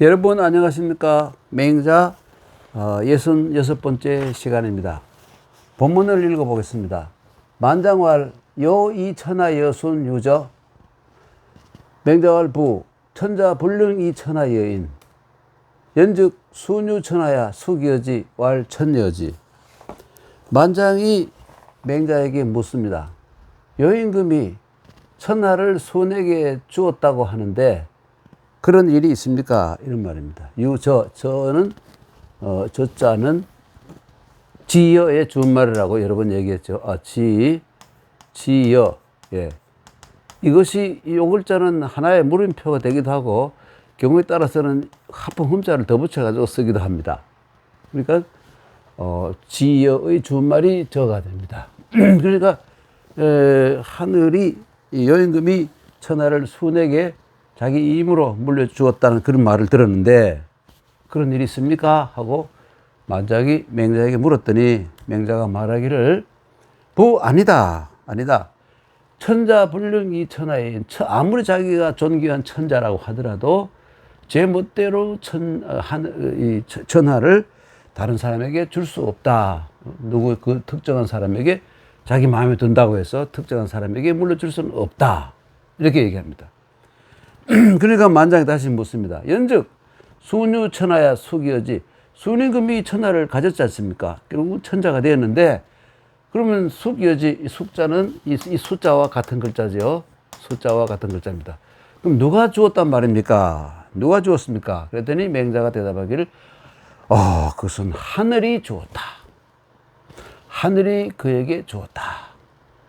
여러분 안녕하십니까. 맹자 66번째 시간입니다. 본문을 읽어보겠습니다. 만장왈 여이천하 여순 유저 맹자왈 부 천자 불능 이천하 여인 연즉 순유천하야 수기여지 왈 천여지. 만장이 맹자에게 묻습니다. 여임금이 천하를 순에게 주었다고 하는데 그런 일이 있습니까? 이런 말입니다. 저는 저자는 지여의 준말이라고 여러 번 얘기했죠. 지여. 예. 이것이 요 글자는 하나의 물음표가 되기도 하고 경우에 따라서는 합성 흠자를 더 붙여가지고 쓰기도 합니다. 그러니까 지여의 준말이 저가 됩니다. 그러니까 하늘이 여임금이 천하를 순에게 자기 임으로 물려주었다는 그런 말을 들었는데 그런 일이 있습니까? 하고 만장이 맹자에게 물었더니 맹자가 말하기를 아니다. 천자 불능이 천하인 아무리 자기가 존귀한 천자라고 하더라도 제 멋대로 천하를 다른 사람에게 줄 수 없다. 누구 그 특정한 사람에게 자기 마음에 든다고 해서 특정한 사람에게 물려줄 수는 없다. 이렇게 얘기합니다. 그러니까 만장이 다시 묻습니다. 연즉 순유천하야 수기여지. 순임금이 천하를 가졌지 않습니까? 결국 천자가 되었는데 그러면 수기여지, 숙자는 이 숫자와 같은 글자죠. 숫자와 같은 글자입니다. 그럼 누가 주었단 말입니까? 누가 주었습니까? 그랬더니 맹자가 대답하기를 그것은 하늘이 주었다. 하늘이 그에게 주었다.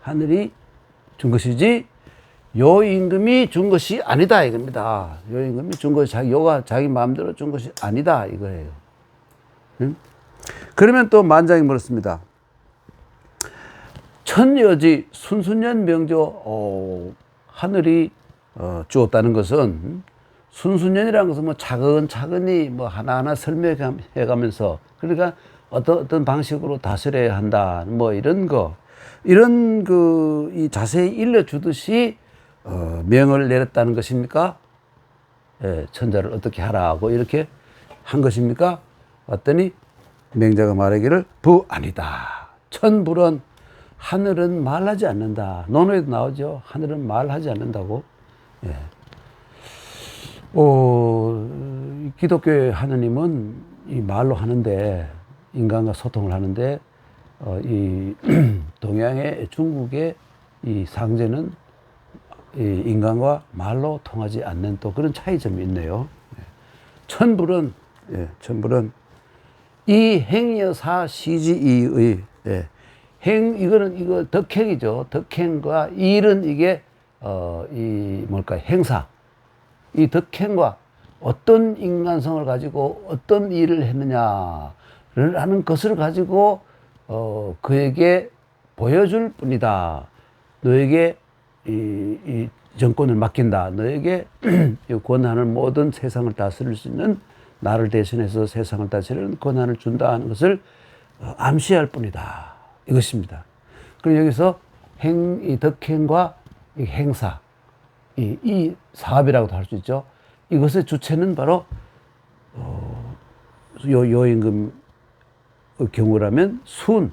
하늘이 준 것이지 여임금이 준 것이 아니다 이겁니다. 여임금이 준 것이 여가 자기 마음대로 준 것이 아니다 이거예요. 응? 그러면 또 만장이 물었습니다. 천여지 순순년 명조 하늘이 주었다는 것은 순순년이라는 것은 뭐 차근차근히 뭐 하나하나 설명해가면서 그러니까 어떤 방식으로 다스려야 한다 뭐 이런 이 자세히 일러주듯이 명을 내렸다는 것입니까? 예, 천자를 어떻게 하라고 이렇게 한 것입니까? 왔더니 맹자가 말하기를 아니다. 천불은 하늘은 말하지 않는다. 논어에도 나오죠. 하늘은 말하지 않는다고. 예. 기독교의 하느님은 이 말로 하는데 인간과 소통을 하는데 이 동양의 중국의 이 상제는 이 인간과 말로 통하지 않는 또 그런 차이점이 있네요. 천불은 이 행여사 시지이의 이거 덕행이죠. 덕행과 일은 이게 행사. 이 덕행과 어떤 인간성을 가지고 어떤 일을 했느냐를 하는 것을 가지고 그에게 보여줄 뿐이다. 너에게 이 정권을 맡긴다. 너에게 이 권한을 모든 세상을 다스릴 수 있는 나를 대신해서 세상을 다스리는 권한을 준다 하는 것을 암시할 뿐이다. 이것입니다. 그리고 여기서 이 덕행과 이 행사, 이 사업이라고도 할 수 있죠. 이것의 주체는 바로 여임금 경우라면 순의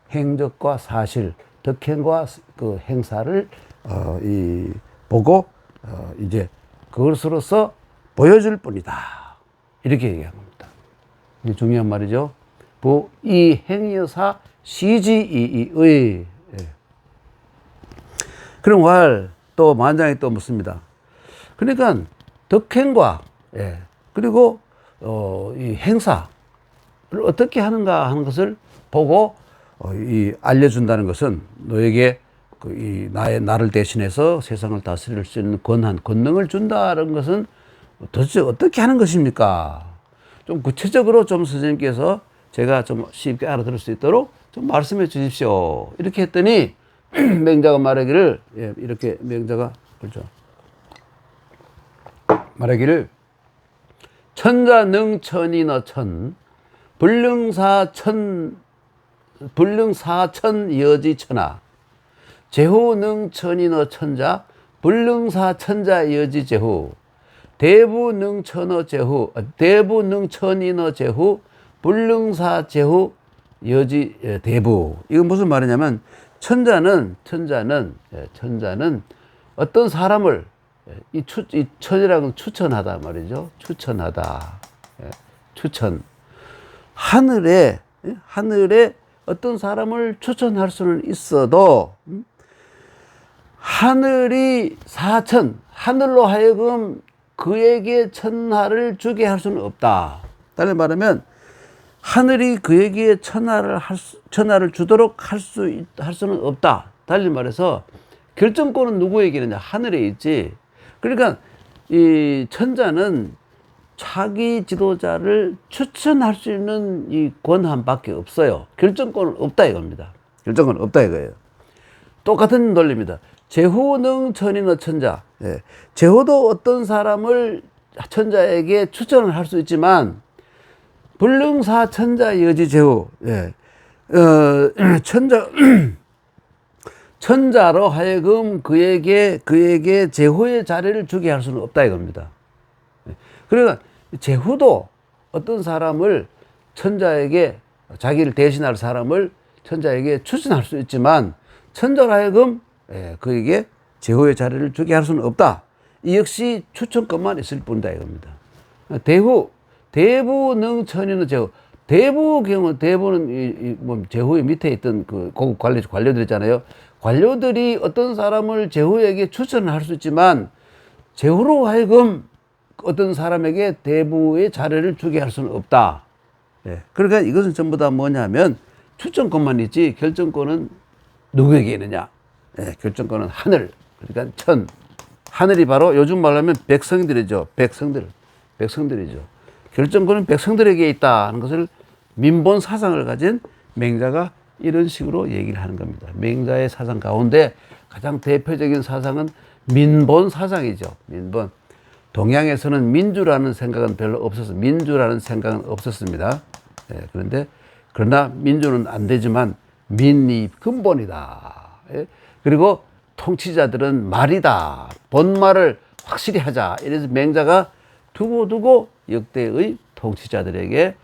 행적과 사실, 덕행과 그 행사를 보고 이제 그것으로서 보여줄 뿐이다. 이렇게 얘기한 겁니다. 이게 중요한 말이죠. 이 행여사 시지이의. 그럼 또 만장이 또 묻습니다. 그러니까 덕행과 그리고 이 행사를 어떻게 하는가 하는 것을 보고 알려준다는 것은 너에게 나를 대신해서 세상을 다스릴 수 있는 권능을 준다는 것은 도대체 어떻게 하는 것입니까? 좀 구체적으로 좀 선생님께서 제가 좀 쉽게 알아들을 수 있도록 좀 말씀해 주십시오. 이렇게 했더니 맹자가 말하기를 이렇게 맹자가 그렇죠. 말하기를 천자능천이너 천 불능사천 여지천하 제후능천이너 천자 불능사천자 여지제후 대부능천어 제후, 대부능천인어 제후, 불능사 제후, 여지 대부. 이건 무슨 말이냐면, 천자는 어떤 사람을, 이 천이라는 건 추천하다 말이죠. 추천하다. 추천. 하늘에 어떤 사람을 추천할 수는 있어도, 하늘이 하늘로 하여금 그에게 천하를 주게 할 수는 없다. 다른 말하면, 하늘이 그에게 천하를 주도록 할 수는 없다. 달리 말해서 결정권은 누구에게 있느냐? 하늘에 있지. 그러니까 이 천자는 차기 지도자를 추천할 수 있는 이 권한밖에 없어요. 결정권은 없다 이겁니다. 결정권은 없다 이거예요. 똑같은 논리입니다. 제후능천인어 천자. 제후도 어떤 사람을 천자에게 추천을 할 수 있지만, 불능사 천자 여지 제후. 천자로 하여금 그에게 제후의 자리를 주게 할 수는 없다 이겁니다. 그러니까 제후도 어떤 사람을 천자에게, 자기를 대신할 사람을 천자에게 추천할 수 있지만, 천자로 하여금 그에게 제후의 자리를 주게 할 수는 없다. 이 역시 추천권만 있을 뿐이다 이겁니다. 대부능천인어 제후. 대부는 제후의 밑에 있던 그 고급 관료들 있잖아요. 관료들이 어떤 사람을 제후에게 추천을 할 수 있지만, 제후로 하여금 어떤 사람에게 대부의 자리를 주게 할 수는 없다. 그러니까 이것은 전부 다 뭐냐면, 추천권만 있지 결정권은 누구에게 있느냐? 결정권은 하늘. 그러니까 하늘이 바로 요즘 말하면 백성들이죠. 백성들이죠. 결정권은 백성들에게 있다 하는 것을 민본 사상을 가진 맹자가 이런 식으로 얘기를 하는 겁니다. 맹자의 사상 가운데 가장 대표적인 사상은 민본 사상이죠. 민본. 동양에서는 민주라는 생각은 별로 없었어요. 민주라는 생각은 없었습니다. 그러나 민주는 안 되지만 민이 근본이다. 그리고 통치자들은 말이다. 본말을 확실히 하자. 이래서 맹자가 두고두고 역대의 통치자들에게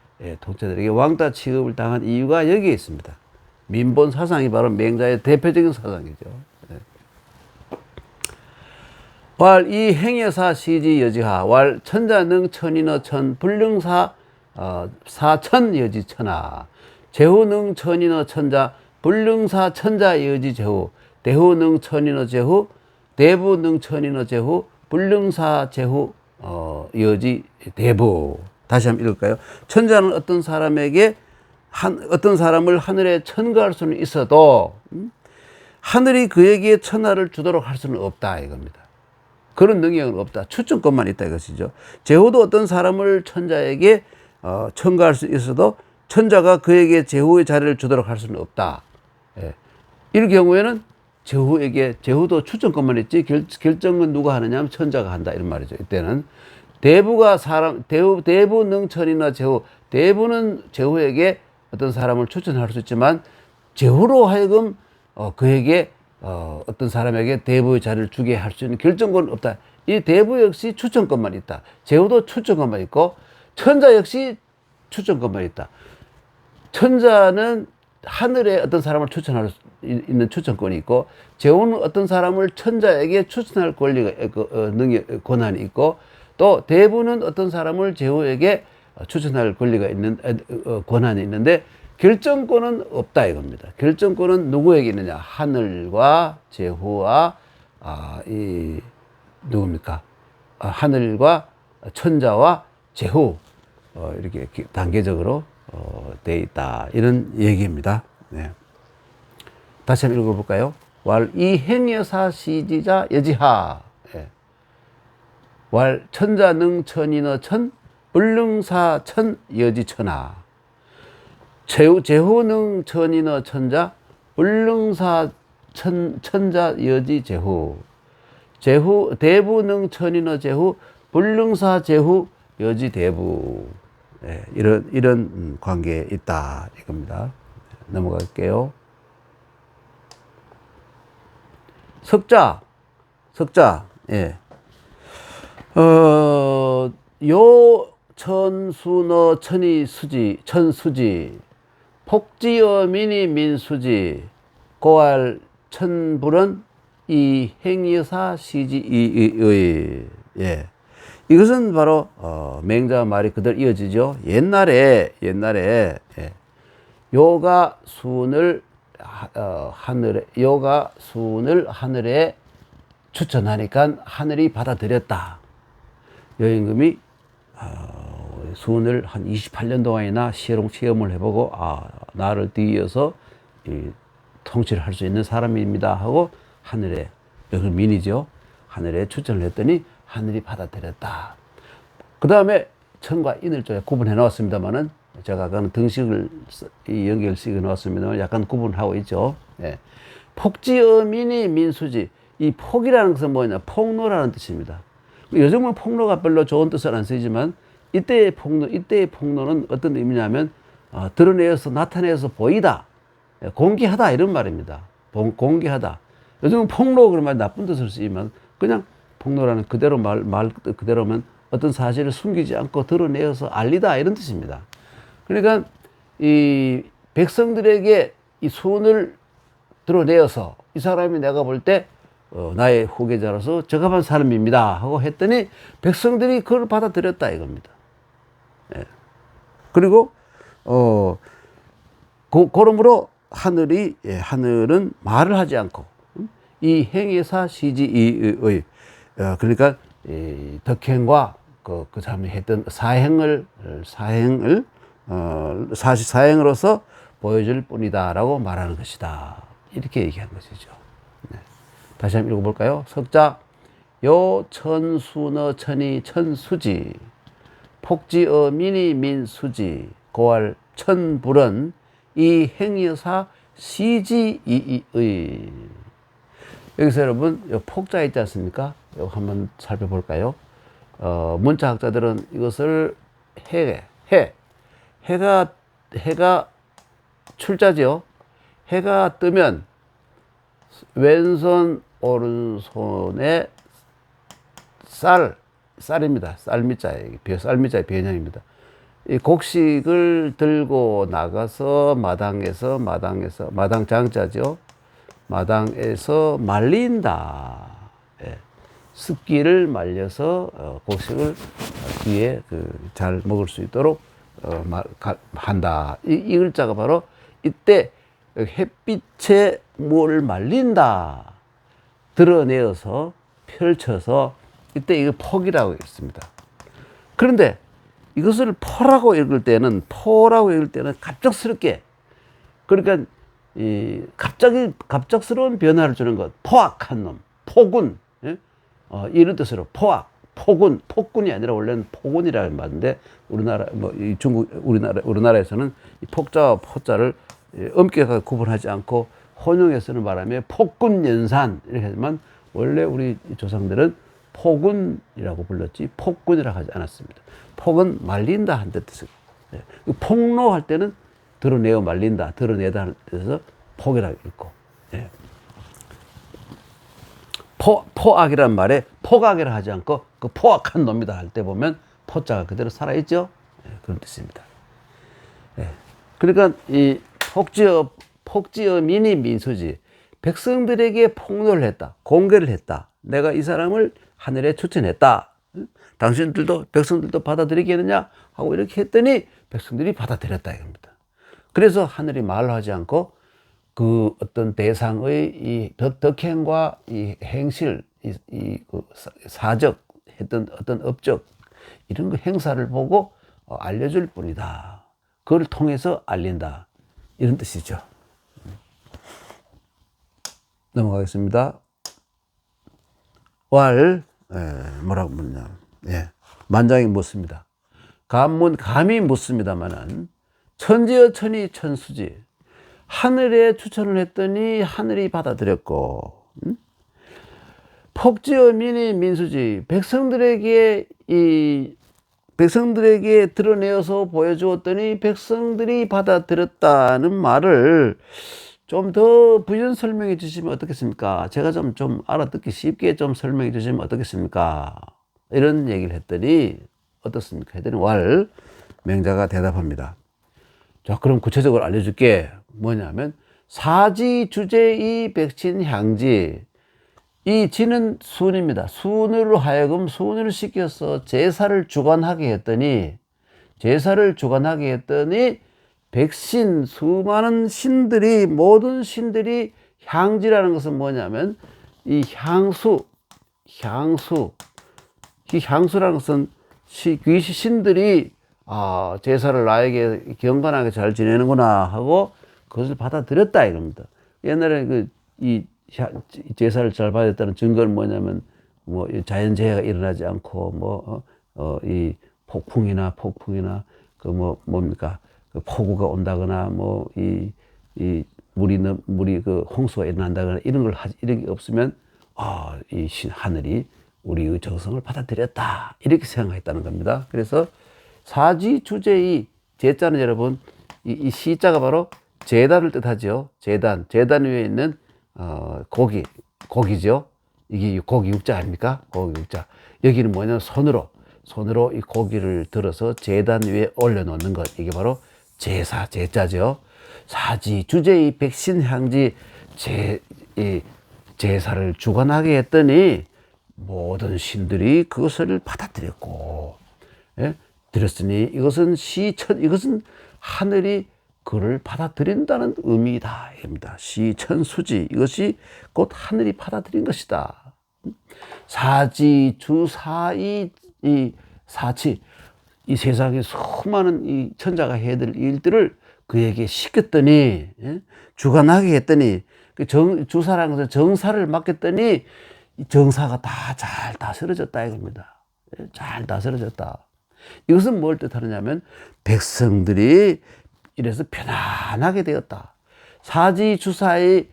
왕따 취급을 당한 이유가 여기에 있습니다. 민본 사상이 바로 맹자의 대표적인 사상이죠. 왈 이 행여사 시지 여지하. 왈 천자능 천인어 천 불능사 사천 여지 천하. 제후능 천인어 천자 불능사 천자 여지 제후. 대후능 천인어 제후. 대부능 천인어 제후. 불능사 제후 여지 대부. 다시 한번 읽을까요? 천자는 어떤 사람을 하늘에 천거할 수는 있어도 하늘이 그에게 천하를 주도록 할 수는 없다 이겁니다. 그런 능력은 없다. 추천권만 있다 이것이죠. 제후도 어떤 사람을 천자에게 천거할 수 있어도 천자가 그에게 제후의 자리를 주도록 할 수는 없다. 이럴 경우에는 제후도 추천권만 있지 결정은 누가 하느냐 하면 천자가 한다 이런 말이죠. 이때는 대부능천이나 제후. 대부는 제후에게 어떤 사람을 추천할 수 있지만, 제후로 하여금 그에게 어떤 사람에게 대부의 자리를 주게 할 수 있는 결정권은 없다. 이 대부 역시 추천권만 있다. 제후도 추천권만 있고, 천자 역시 추천권만 있다. 천자는 하늘에 어떤 사람을 추천할 수 있는 추천권이 있고, 제후는 어떤 사람을 천자에게 추천할 권한이 있고, 또 대부는 어떤 사람을 제후에게 추천할 권한이 있는데, 결정권은 없다 이겁니다. 결정권은 누구에게 있느냐? 하늘과 제후와 누굽니까? 하늘과 천자와 제후 이렇게 단계적으로 돼 있다 이런 얘기입니다. 다시 한번 읽어볼까요? 왈 이행여사 시지자 여지하. 왈 천자능 천인어 천 불능사 천 여지 천하. 제후능 천인어 천자 불능사 천자 여지 제후. 대부능 천인어 제후 불능사 제후 여지 대부. 이런 관계에 있다 이겁니다. 넘어갈게요. 석자. 요 천수너 천이 수지 천수지 폭지어 미니 민수지 고알 천불은 이 행여사 시지 이의. 예. 이것은 바로 맹자 말이 그대로 이어지죠. 옛날에 예. 요가 순을 하늘에 추천하니까 하늘이 받아들였다. 여임금이 수훈을 한 28년 동안이나 시험을 해보고 나를 뒤이어서 통치를 할 수 있는 사람입니다 하고 하늘에, 여기서 민이죠, 하늘에 추천을 했더니 하늘이 받아들였다. 그 다음에 천과 인을 좀 구분해 놓았습니다만은, 제가 아까는 등식을 연결식을 놓았습니다만 약간 구분하고 있죠. 예. 폭지어민이 민수지. 이 폭이라는 것은 뭐냐, 폭로라는 뜻입니다. 요즘은 폭로가 별로 좋은 뜻은 안 쓰이지만 이때의 폭로는 어떤 의미냐면 드러내어서 나타내어서 보이다, 공개하다, 이런 말입니다. 공개하다. 요즘은 폭로 그런 말 나쁜 뜻을 쓰지만 그냥 폭로라는 그대로 말 그대로면 어떤 사실을 숨기지 않고 드러내어서 알리다, 이런 뜻입니다. 그러니까 이 백성들에게 이 소원을 드러내어서 이 사람이 내가 볼 때 나의 후계자로서 적합한 사람입니다 하고 했더니 백성들이 그걸 받아들였다, 이겁니다. 예. 그리고 그러므로 하늘은 말을 하지 않고 이 행위사 시지의, 그러니까 이 덕행과 그 사람이 했던 사행으로서 보여줄 뿐이다라고 말하는 것이다, 이렇게 얘기한 것이죠. 네. 다시 한번 읽어볼까요? 석자 요 천수너 천이 천수지 폭지어 미니 민수지 고알 천불은 이 행여사 시지이의. 여기서 여러분 요 폭자 있지 않습니까? 이거 한번 살펴볼까요? 문자학자들은 이것을 해가 출자죠. 해가 뜨면 왼손 오른손에 쌀입니다. 쌀미자의 변형입니다. 이 곡식을 들고 나가서 마당 장자죠. 마당에서 말린다. 예. 습기를 말려서 곡식을 뒤에 잘 먹을 수 있도록 한다. 이 글자가 바로 이때 햇빛에 뭘 말린다, 드러내어서 펼쳐서 이때 이거 폭이라고 했습니다. 그런데 이것을 포라고 읽을 때는 갑작스럽게, 그러니까 갑작스러운 변화를 주는 것, 포악한 놈, 포군, 예? 이런 뜻으로 폭군이 아니라 원래는 포군이라는 말인데 우리나라에서는 이 폭자와 포자를 엄격하게 구분하지 않고 혼용해 쓰는 바람에 폭군연산 이렇게 하지만 원래 우리 조상들은 포군이라고 불렀지 폭군이라고 하지 않았습니다. 폭은 말린다 한 뜻이에요. 폭로할 때는 드러내어 말린다, 드러내다 하는 뜻에서 폭이라고 읽고, 예. 포악이란 말에 포악이라 하지 않고 그 포악한 놈이다 할 때 보면 포자가 그대로 살아있죠. 예, 그런 뜻입니다. 예. 그러니까 이 폭지어 미니 민수지, 백성들에게 폭로를 했다, 공개를 했다. 내가 이 사람을 하늘에 추천했다. 백성들도 받아들이겠느냐 하고 이렇게 했더니 백성들이 받아들였다, 이겁니다. 그래서 하늘이 말을 하지 않고 그 어떤 대상의 이 덕행과 이 행실, 사적 했던 어떤 업적, 이런 거 행사를 보고 알려줄 뿐이다. 그걸 통해서 알린다, 이런 뜻이죠. 넘어가겠습니다. 뭐라고 묻냐. 예. 만장이 묻습니다. 감히 묻습니다만은, 천지여 천이 천수지. 하늘에 추천을 했더니 하늘이 받아들였고, 폭지어 민이 민수지. 백성들에게 드러내어서 보여주었더니 백성들이 받아들였다는 말을 좀 더 부연 설명해 주시면 어떻겠습니까? 제가 좀 알아듣기 쉽게 좀 설명해 주시면 어떻겠습니까? 이런 얘기를 했더니 어떻습니까? 했더니 왈. 맹자가 대답합니다. 자, 그럼 구체적으로 알려줄게. 뭐냐면 사지 주제이 백신 향지. 이 지는 순입니다. 순으로 하여금 순을 시켜서 제사를 주관하게 했더니 백신 수많은 신들이 모든 신들이 향지라는 것은 뭐냐면 이 이 향수라는 것은 귀신 신들이 제사를 나에게 경건하게 잘 지내는구나 하고 그것을 받아들였다 이겁니다. 옛날에 이 제사를 잘 받았다는 증거는 뭐냐면 뭐 자연재해가 일어나지 않고 이 폭풍이나 뭡니까 그 폭우가 온다거나 이 물이 그 홍수가 일어난다거나 이런 게 없으면 이 하늘이 우리의 정성을 받아들였다 이렇게 생각했다는 겁니다. 그래서 사지 주제의 제자는 여러분 이 시자가 바로 제단을 뜻하죠. 제단 위에 있는 고기죠. 이게 고기 육자 아닙니까? 고기 육자. 여기는 뭐냐면 손으로 이 고기를 들어서 제단 위에 올려놓는 것. 이게 바로 제자죠. 사지 주제의 백신향지 제사를 주관하게 했더니 모든 신들이 그것을 받아들였고, 예? 들었으니 이것은 이것은 하늘이 그를 받아들인다는 의미이다. 입니다. 시천수지. 이것이 곧 하늘이 받아들인 것이다. 사지 주사이 사치. 이 세상에 수많은 이 천자가 해야 될 일들을 그에게 시켰더니, 주관하게 했더니, 주사라는 것은 정사를 맡겼더니, 정사가 다 잘 다스려졌다 이겁니다. 잘 다스려졌다. 이것은 뭘 뜻하느냐면, 백성들이 이래서 편안하게 되었다. 사지 주사의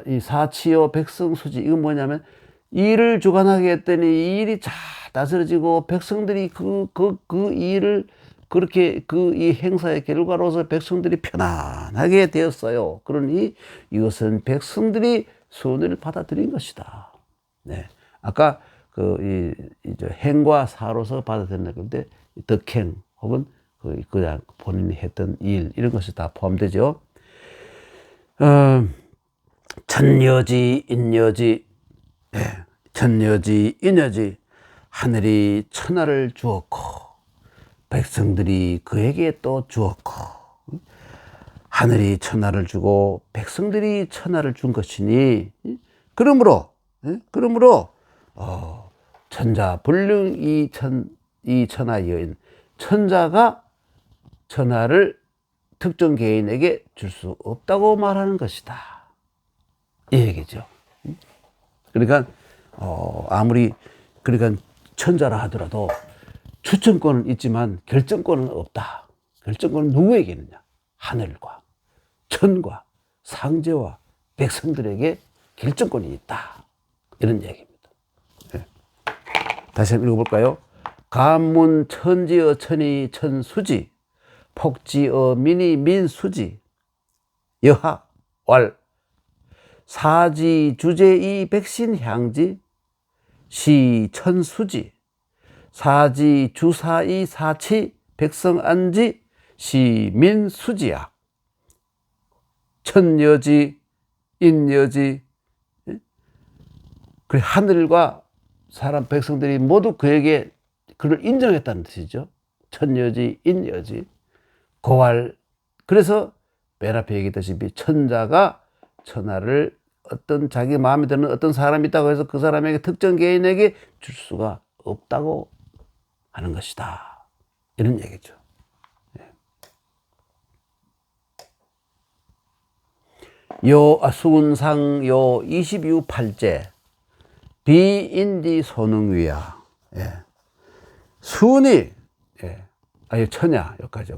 이 사치요 백성수지. 이건 뭐냐면, 일을 주관하게 했더니 이 일이 잘 다스려지고 백성들이 그 일을 그렇게 이 행사의 결과로서 백성들이 편안하게 되었어요. 그러니 이것은 백성들이 선을 받아들인 것이다. 네. 아까 행과 사로서 받아들인다 그런데 덕행 혹은 그냥 본인이 했던 일 이런 것이 다 포함되죠. 천여지 인여지 천여지 인여지 하늘이 천하를 주었고 백성들이 그에게 또 주었고 하늘이 천하를 주고 백성들이 천하를 준 것이니 그러므로 천자 불능 이 천하 여인 천자가 천하를 특정 개인에게 줄 수 없다고 말하는 것이다 이 얘기죠. 그러니까 아무리 그러니까 천자라 하더라도 추천권은 있지만 결정권은 없다. 결정권은 누구에게 있느냐? 하늘과 천과 상제와 백성들에게 결정권이 있다. 이런 얘기입니다. 네. 다시 한번 읽어볼까요? 간문 천지어 천이 천수지 폭지어 민이 민수지 여하 왈 사지 주제이 백신향지 시 천수지 사지 주사이 사치 백성안지 시 민수지야 천여지 인여지 그 하늘과 사람 백성들이 모두 그에게 그를 인정했다는 뜻이죠. 천여지 인여지 고활. 그래서 맨 앞에 얘기했다시피 천자가 천하를 어떤 자기 마음에 드는 어떤 사람이 있다고 해서 그 사람에게 특정 개인에게 줄 수가 없다고 하는 것이다. 이런 얘기죠. 수군상 22팔제 비인디 소능위야. 순이 천야 여기까지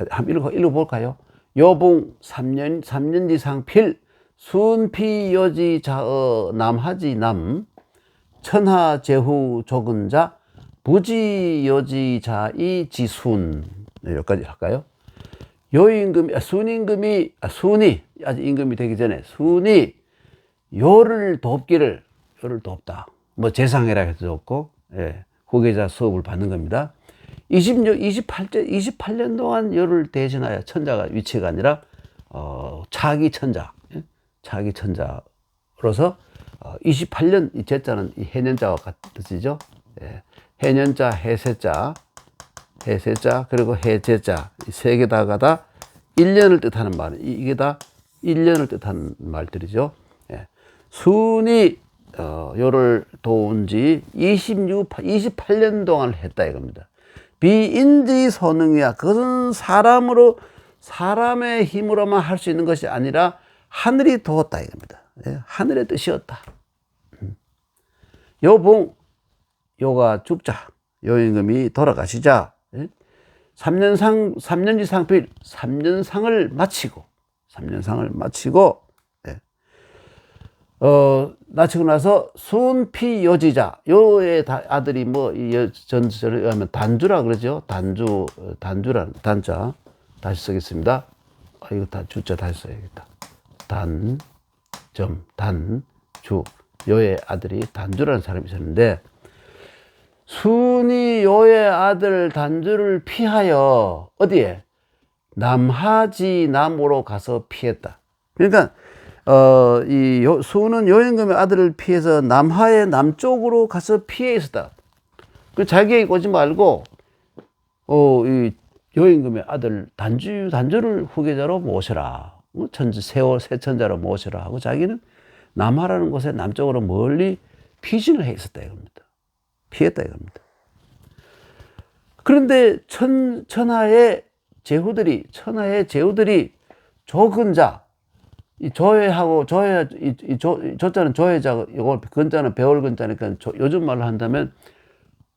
한번 읽어볼까요? 요봉 3년지상 필 순피여지 자어 남하지 남 천하제후 조근자 부지여지 자이 지순. 여기까지 할까요? 요임금이 순임금이 순이 아직 임금이 되기 전에 순이 요를 돕다 뭐 재상이라 해도 좋고 후계자 수업을 받는 겁니다. 28년 동안 요를 대신하여 천자가 위치가 아니라, 차기 천자, 예? 차기 천자로서, 28년, 이 제자는 이 해년자와 같으시죠? 예. 해년자, 해세자, 그리고 해제자, 이 세 개 다가 1년을 뜻하는 말, 이게 다 1년을 뜻하는 말들이죠. 예. 순이, 요를 도운 지 28년 동안 했다 이겁니다. 비인지선응이야. 그것은 사람의 힘으로만 할 수 있는 것이 아니라 하늘이 도웠다 이겁니다. 예. 하늘의 뜻이었다. 요가 죽자. 요임금이 돌아가시자. 예. 3년지 상필, 3년상을 마치고, 예. 마치고 나서 순피 요지자, 요의 아들이 전설에 의하면 단주라 그러죠. 단주라는 단자. 다시 쓰겠습니다. 이거 주자 다시 써야겠다. 단주. 요의 아들이 단주라는 사람이 있었는데, 순이 요의 아들 단주를 피하여 어디에? 남하지남으로 가서 피했다. 그러니까 순은 요임금의 아들을 피해서 남하의 남쪽으로 가서 피해 있었다. 그 자기에게 오지 말고 이 요임금의 아들 단주를 후계자로 모셔라. 세천자로 모셔라 하고 자기는 남하라는 곳에 남쪽으로 멀리 피신을 해 있었다 이겁니다. 피했다 이겁니다. 그런데 천하의 제후들이 조근자, 이 조회하고 조자는 조회자, 이거 근자는 배울 근자니까 요즘 말로 한다면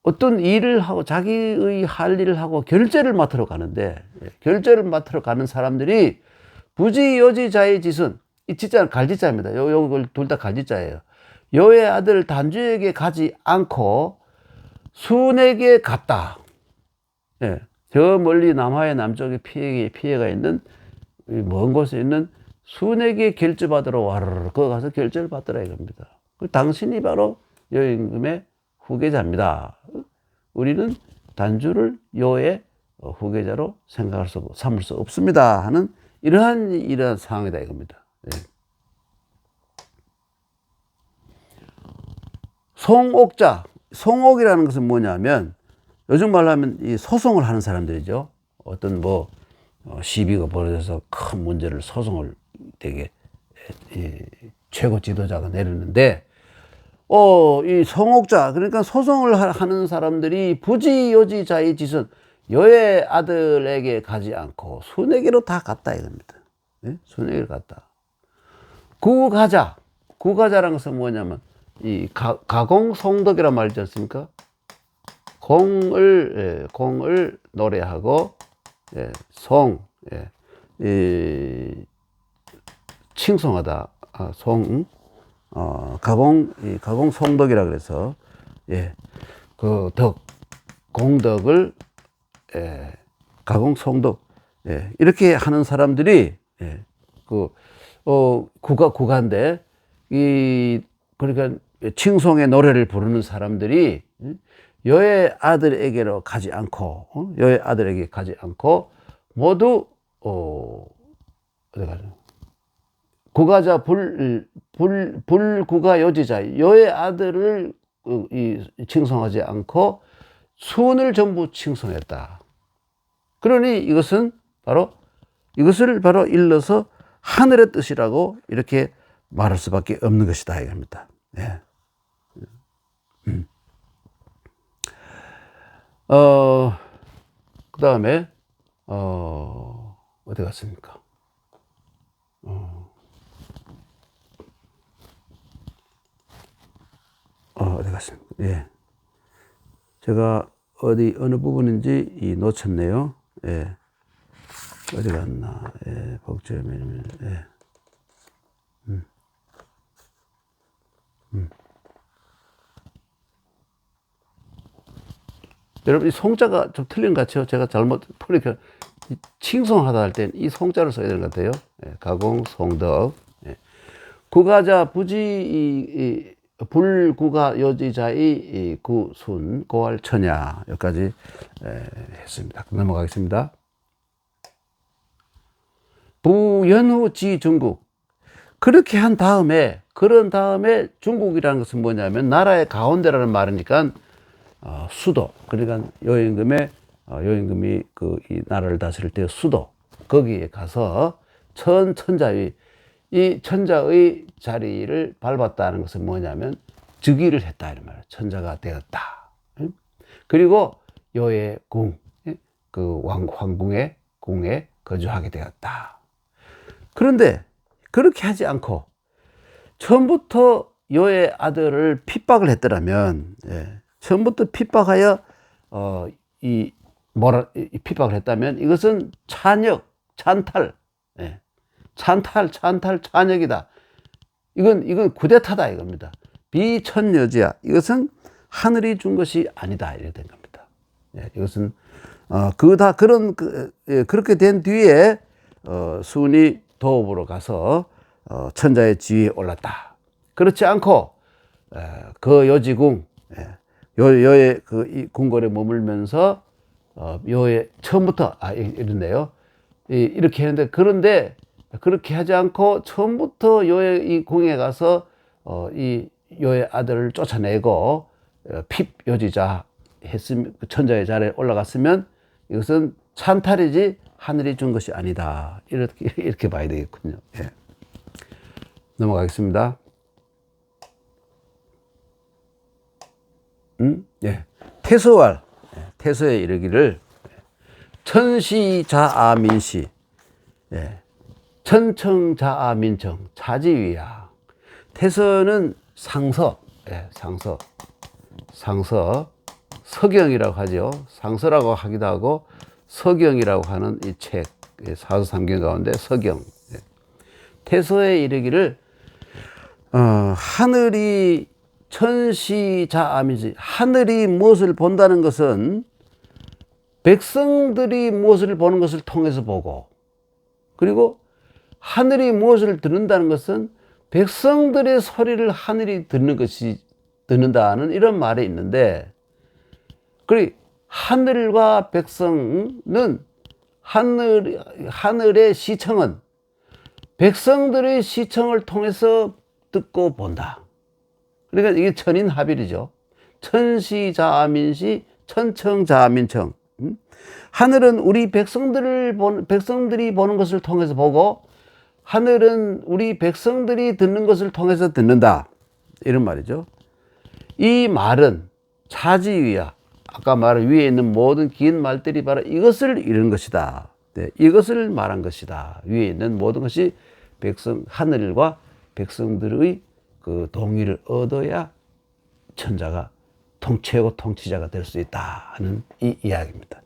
어떤 일을 하고 자기의 할 일을 하고 결제를 맡으러 가는데, 결제를 맡으러 가는 사람들이 부지요지자의 짓은, 이 짓자는 갈짓자입니다. 요걸 둘 다 갈짓자예요. 요의 아들 단주에게 가지 않고 순에게 갔다. 예, 저 멀리 남하의 남쪽에 피해가 있는 먼 곳에 있는 순에게 결제받으러 와르르 거기 가서 결제를 받더라 이겁니다. 당신이 바로 요임금의 후계자입니다. 우리는 단주를 요의 후계자로 삼을 수 없습니다 하는 이러한 상황이다 이겁니다. 예. 송옥이라는 것은 뭐냐면, 요즘 말로 하면 이 소송을 하는 사람들이죠. 어떤 시비가 벌어져서 큰 문제를 소송을 되게 최고 지도자가 내리는데, 이 송옥자, 그러니까 소송을 하는 사람들이 부지요지자의 짓은 여의 아들에게 가지 않고 순에게로 다 갔다 이겁니다. 네? 순에게로 갔다. 구가자라는 것은 뭐냐면, 이 가공송덕이란 말이지 않습니까? 공을 노래하고, 칭송하다. 가공송덕이라 그래서, 공덕을, 가공송덕, 이렇게 하는 사람들이, 구가인데, 그러니까 칭송의 노래를 부르는 사람들이 여의 아들에게로 가지 않고, 모두 어디 가죠? 구가자 불구가 요지자, 여의 아들을 칭송하지 않고 순을 전부 칭송했다. 그러니 이것을 바로 일러서 하늘의 뜻이라고 이렇게 말할 수밖에 없는 것이다 이겁니다. 예. 그 다음에 어디 갔습니까? 어디 갔습니까? 예. 제가 어느 부분인지 놓쳤네요. 예. 어디 갔나? 예. 복제면, 예. 여러분, 이 송자가 좀 틀린 것 같아요. 제가 잘못, 그러니까, 칭송하다 할 때는 이 송자를 써야 되는 것 같아요. 예, 가공, 송덕. 예. 구가자, 불구가 요지자의 이 구순 고할 처냐 여기까지 했습니다. 넘어가겠습니다. 부연후지 중국. 그렇게 한 다음에 그런 다음에 중국이라는 것은 뭐냐면 나라의 가운데라는 말이니까 수도, 그러니까 요임금이 이 나라를 다스릴 때 수도, 거기에 가서 천자의 이 천자의 자리를 밟았다는 것은 뭐냐면 즉위를 했다 이런 말이에요. 천자가 되었다. 그리고 요의 궁, 그 황궁의 궁에 거주하게 되었다. 그런데 그렇게 하지 않고 처음부터 요의 아들을 핍박을 했더라면, 처음부터 핍박하여 이 핍박을 했다면 이것은 찬역, 찬탈, 찬역이다. 이건 쿠데타다 이겁니다. 비천여지야. 이것은 하늘이 준 것이 아니다 이렇게 된 겁니다. 이것은 그렇게 된 뒤에 순이 도읍으로 가서 천자의 지위에 올랐다. 그렇지 않고 그 요지궁, 요의 이 궁궐에 머물면서 요의 처음부터 이런데요. 이렇게 했는데, 그런데 그렇게 하지 않고 처음부터 요의 이 궁에 가서 이 요의 아들을 쫓아내고 핍요지자 했으면, 천자의 자리에 올라갔으면 이것은 찬탈이지 하늘이 준 것이 아니다. 이렇게 봐야 되겠군요. 넘어가겠습니다. 태서왈, 태서에 이르기를 천시자아민시, 천청자아민청, 자지위야. 태서는 상서, 서경이라고 하죠. 상서라고 하기도 하고 서경이라고 하는 이 책, 사서삼경 가운데 서경. 태서에 이르기를 하늘이 천시자아민시, 하늘이 무엇을 본다는 것은 백성들이 무엇을 보는 것을 통해서 보고, 그리고 하늘이 무엇을 듣는다는 것은 백성들의 소리를 하늘이 듣는다는 이런 말이 있는데, 그리고 하늘과 백성은 하늘의 시청은 백성들의 시청을 통해서 듣고 본다. 그러니까 이게 천인합일이죠. 천시자아민시, 천청자아민청. 하늘은 우리 백성들이 보는 것을 통해서 보고, 하늘은 우리 백성들이 듣는 것을 통해서 듣는다. 이런 말이죠. 이 말은 자지위야. 아까 말한 위에 있는 모든 긴 말들이 바로 이것을 이룬 것이다. 이것을 말한 것이다. 위에 있는 모든 것이 하늘과 백성들의 그 동의를 얻어야 천자가 최고 통치자가 될 수 있다 하는 이 이야기입니다.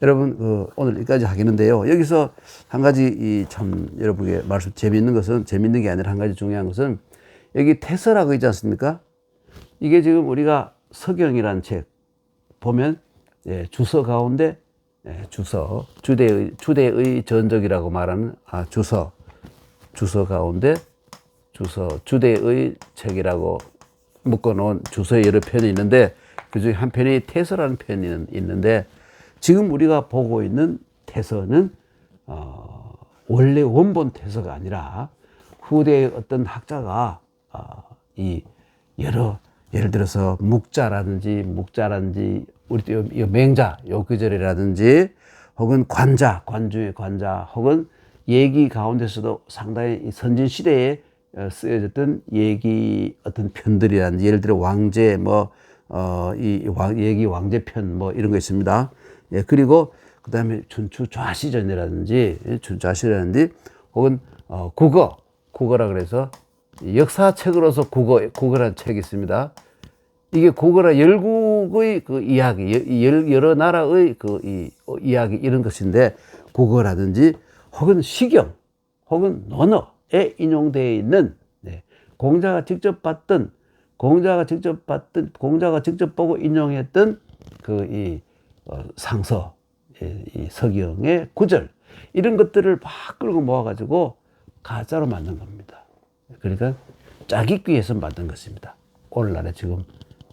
여러분, 오늘 여기까지 하겠는데요. 여기서 한 가지 참 여러분에게 재미있는 게 아니라 한 가지 중요한 것은, 여기 태서라고 있지 않습니까? 이게 지금 우리가 서경이라는 책 보면 주서 가운데 주대의 전적이라고 말하는 주서 가운데 주대의 책이라고 묶어놓은 주서의 여러 편이 있는데, 그중에 한 편이 태서라는 편이 있는데, 지금 우리가 보고 있는 태서는 원래 원본 태서가 아니라 후대의 어떤 학자가 예를 들어서 묵자라든지 우리 또 맹자 요규절이라든지 혹은 관주의 관자, 혹은 얘기 가운데서도 상당히 선진 시대에 쓰여졌던 얘기 어떤 편들이라든지, 예를 들어 왕제 얘기 왕제편 이런 거 있습니다. 그리고 그 다음에 춘추좌시전이라든지 혹은 국어라 그래서 역사책으로서 국어라는 책이 있습니다. 이게 국어라 열국의 그 이야기, 여러 나라의 이야기 이런 것인데, 국어라든지 혹은 시경 혹은 논어에 인용되어 있는, 공자가 직접 보고 인용했던 상서, 이 서경의 구절, 이런 것들을 막 끌고 모아가지고 가짜로 만든 겁니다. 그러니까 짜깁기 위해서 만든 것입니다. 오늘날에 지금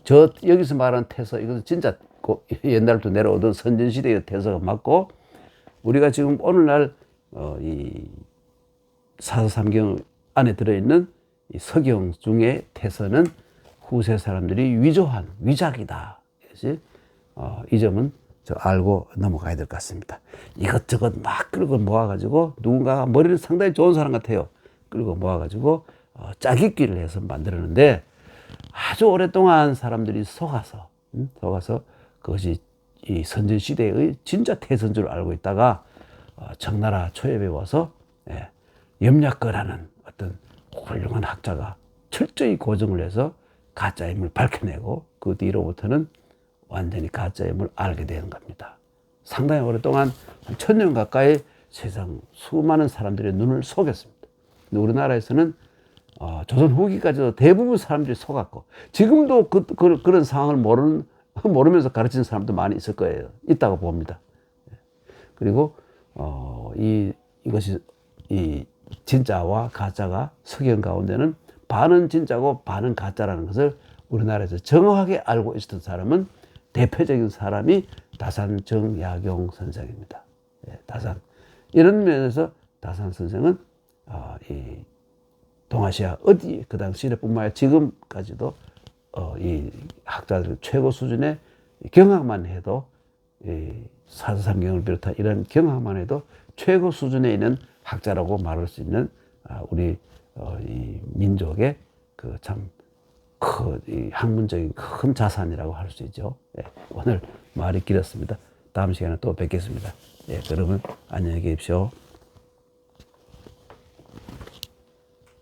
저 여기서 말하는 태서 이것은 진짜 옛날부터 내려오던 선전시대의 태서가 맞고 우리가 지금 오늘날 이 사서삼경 안에 들어있는 이 서경 중에 태서는 후세 사람들이 위조한 위작이다. 그래서 이 점은 알고 넘어가야 될 것 같습니다. 이것저것 막 끌고 모아가지고 누군가가 머리를 상당히 좋은 사람 같아요. 끌고 모아가지고 짜깁기를 해서 만들었는데 아주 오랫동안 사람들이 속아서 그것이 이 선전시대의 진짜 태서인 줄 알고 있다가 청나라 초엽에 와서 염약거라는 어떤 훌륭한 학자가 철저히 고정을 해서 가짜임을 밝혀내고 그 뒤로부터는 완전히 가짜임을 알게 되는 겁니다. 상당히 오랫동안 한 1000년 가까이 세상 수많은 사람들의 눈을 속였습니다. 근데 우리나라에서는 조선 후기까지도 대부분 사람들이 속았고 지금도 그런 상황을 모르면서 가르치는 사람도 많이 있을 거예요. 있다고 봅니다. 그리고 이것이 이 진짜와 가짜가 서경 가운데는 반은 진짜고 반은 가짜라는 것을 우리나라에서 정확하게 알고 있었던 사람은 대표적인 사람이 다산 정약용 선생입니다. 다산. 이런 면에서 다산 선생은 이 동아시아 어디 그 당시뿐만 아니라 지금까지도 이 학자들 최고 수준의 경학만 해도 이 사서삼경을 비롯한 이런 경학만 해도 최고 수준에 있는 학자라고 말할 수 있는 우리 이 민족의 그 참 이 학문적인 큰 자산이라고 할 수 있죠. 오늘 말이 길었습니다. 다음 시간에 또 뵙겠습니다. 그러면 안녕히 계십시오.